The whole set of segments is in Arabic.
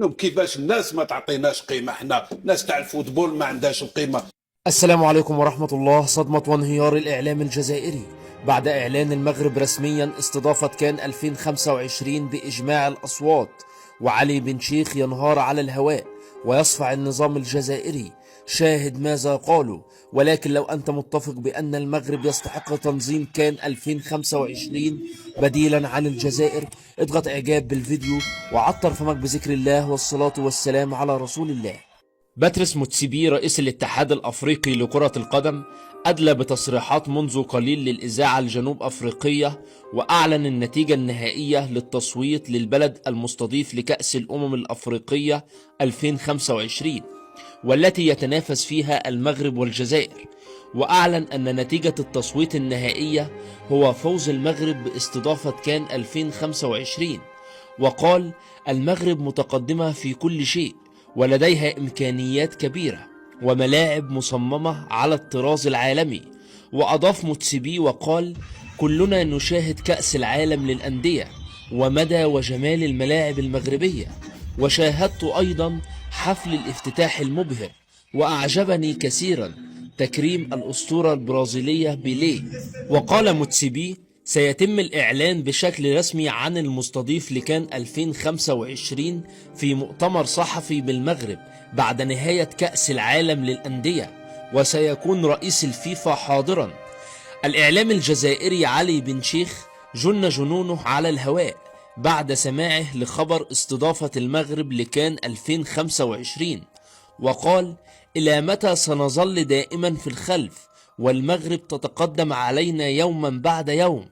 كيفاش الناس ما تعطيناش قيمه؟ احنا ناس تاع الفوتبول ما عندهاش القيمه. السلام عليكم ورحمة الله. صدمة وانهيار الإعلام الجزائري بعد إعلان المغرب رسميا استضافة كان 2025 بإجماع الأصوات، وعلي بن شيخ ينهار على الهواء ويصفع النظام الجزائري. شاهد ماذا قالوا. ولكن لو أنت متفق بأن المغرب يستحق تنظيم كان 2025 بديلا عن الجزائر، اضغط إعجاب بالفيديو وعطر فمك بذكر الله والصلاة والسلام على رسول الله. باتريس موتسيبي رئيس الاتحاد الأفريقي لكرة القدم أدلى بتصريحات منذ قليل للإذاعة الجنوب أفريقية، وأعلن النتيجة النهائية للتصويت للبلد المستضيف لكأس الأمم الأفريقية 2025 والتي يتنافس فيها المغرب والجزائر. وأعلن أن نتيجة التصويت النهائية هو فوز المغرب باستضافة كان 2025، وقال: المغرب متقدمة في كل شيء ولديها إمكانيات كبيرة وملاعب مصممة على الطراز العالمي. وأضاف موتسيبي وقال: كلنا نشاهد كأس العالم للأندية ومدى وجمال الملاعب المغربية، وشاهدت أيضا حفل الافتتاح المبهر، وأعجبني كثيرا تكريم الأسطورة البرازيلية بيليه. وقال موتسيبي: سيتم الإعلان بشكل رسمي عن المستضيف لكان 2025 في مؤتمر صحفي بالمغرب بعد نهاية كأس العالم للأندية، وسيكون رئيس الفيفا حاضرا. الإعلام الجزائري علي بن شيخ جن جنونه على الهواء بعد سماعه لخبر استضافة المغرب لكان 2025، وقال: إلى متى سنظل دائما في الخلف والمغرب تتقدم علينا يوما بعد يوم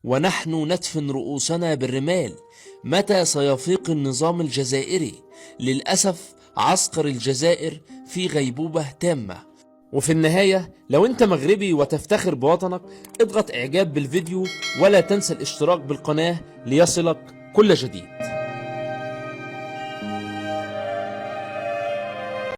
ونحن ندفن رؤوسنا بالرمال؟ متى سيفيق النظام الجزائري؟ للأسف عسكر الجزائر في غيبوبة تامة. وفي النهاية، لو انت مغربي وتفتخر بوطنك، اضغط اعجاب بالفيديو ولا تنسى الاشتراك بالقناة ليصلك كل جديد.